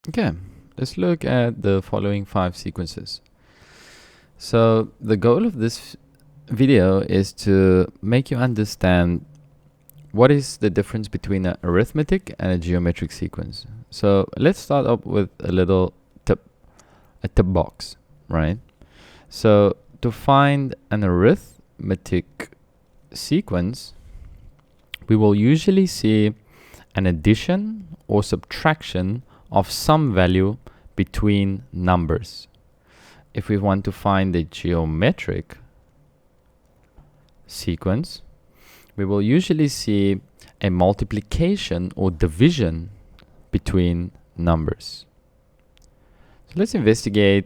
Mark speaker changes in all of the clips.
Speaker 1: Okay, let's look at the following 5 sequences. So the goal of this video is to make you understand what is the difference between an arithmetic and a geometric sequence. So let's start up with a little tip box, right? So to find an arithmetic sequence, we will usually see an addition or subtraction of some value between numbers. If we want to find a geometric sequence, we will usually see a multiplication or division between numbers. So let's investigate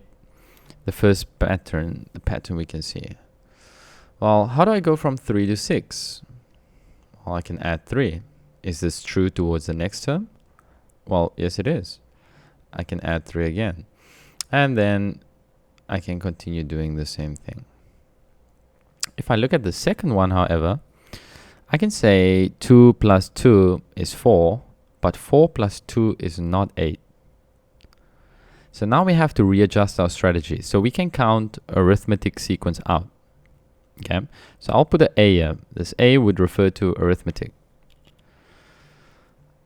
Speaker 1: the first pattern, the pattern we can see. Well, how do I go from 3 to 6? Well, I can add 3. Is this true towards the next term? Well, yes it is. I can add 3 again. And then I can continue doing the same thing. If I look at the second one, however, I can say 2 plus 2 is 4, but 4 plus 2 is not 8. So now we have to readjust our strategy. So we can count arithmetic sequence out. Okay, so I'll put an A here. This A would refer to arithmetic.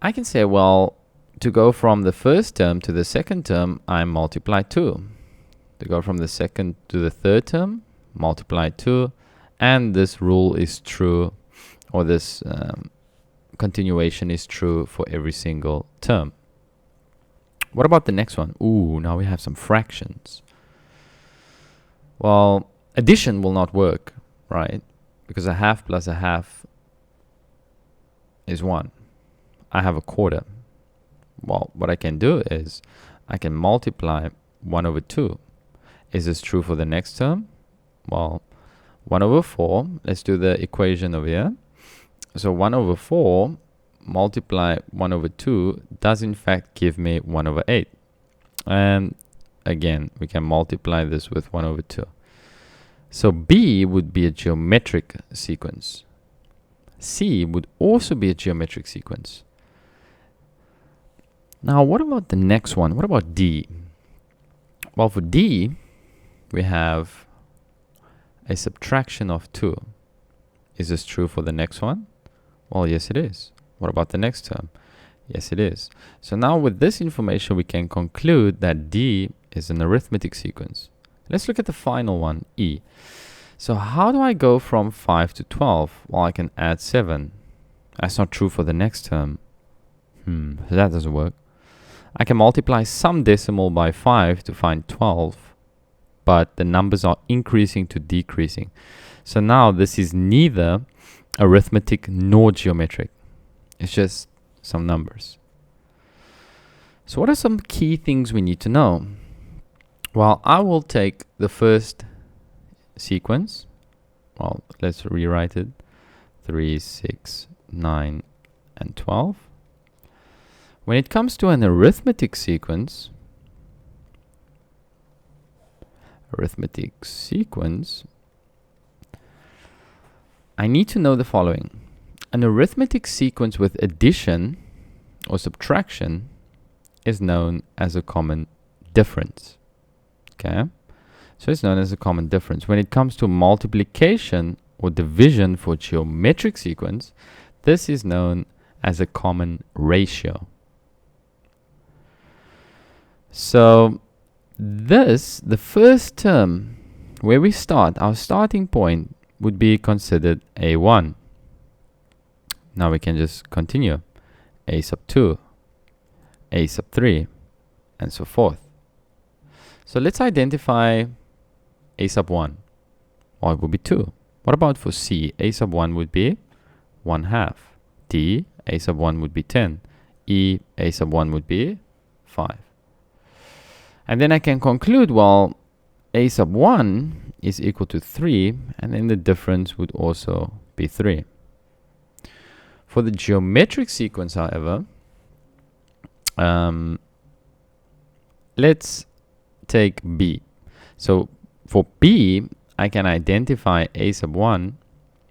Speaker 1: I can say, well, to go from the first term to the second term, I multiply 2. To go from the second to the third term, multiply 2. And this rule is true, or this continuation is true for every single term. What about the next one? Ooh, now we have some fractions. Well, addition will not work, right? Because a half plus a half is 1. I have a quarter. Well, what I can do is I can multiply 1 over 2. Is this true for the next term? Well, 1 over 4, let's do the equation over here. So 1 over 4 multiply 1 over 2 does in fact give me 1 over 8. And again, we can multiply this with 1 over 2. So B would be a geometric sequence. C would also be a geometric sequence. Now, what about the next one? What about D? Well, for D, we have a subtraction of 2. Is this true for the next one? Well, yes, it is. What about the next term? Yes, it is. So now with this information, we can conclude that D is an arithmetic sequence. Let's look at the final one, E. So how do I go from 5 to 12? Well, I can add 7. That's not true for the next term. So that doesn't work. I can multiply some decimal by 5 to find 12, but the numbers are increasing to decreasing. So now this is neither arithmetic nor geometric. It's just some numbers. So what are some key things we need to know? Well, I will take the first sequence. Well, let's rewrite it. 3, 6, 9, and 12. When it comes to an arithmetic sequence, I need to know the following. An arithmetic sequence with addition or subtraction is known as a common difference. Okay? So it's known as a common difference. When it comes to multiplication or division for geometric sequence, this is known as a common ratio. So the first term where we start, our starting point would be considered A1. Now we can just continue. A sub 2, A sub 3, and so forth. So let's identify A sub 1. Well, it would be 2. What about for C? A sub 1 would be 1/2. D, A sub 1 would be 10. E, A sub 1 would be 5. And then I can conclude, well, A sub 1 is equal to 3, and then the difference would also be 3. For the geometric sequence, however, let's take B. So for B, I can identify A sub 1,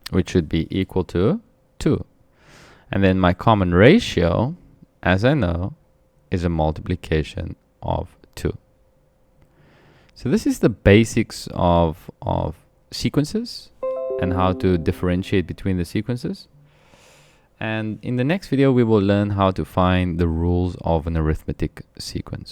Speaker 1: which should be equal to 2. And then my common ratio, as I know, is a multiplication of 2. So this is the basics of sequences and how to differentiate between the sequences. And in the next video, we will learn how to find the rules of an arithmetic sequence.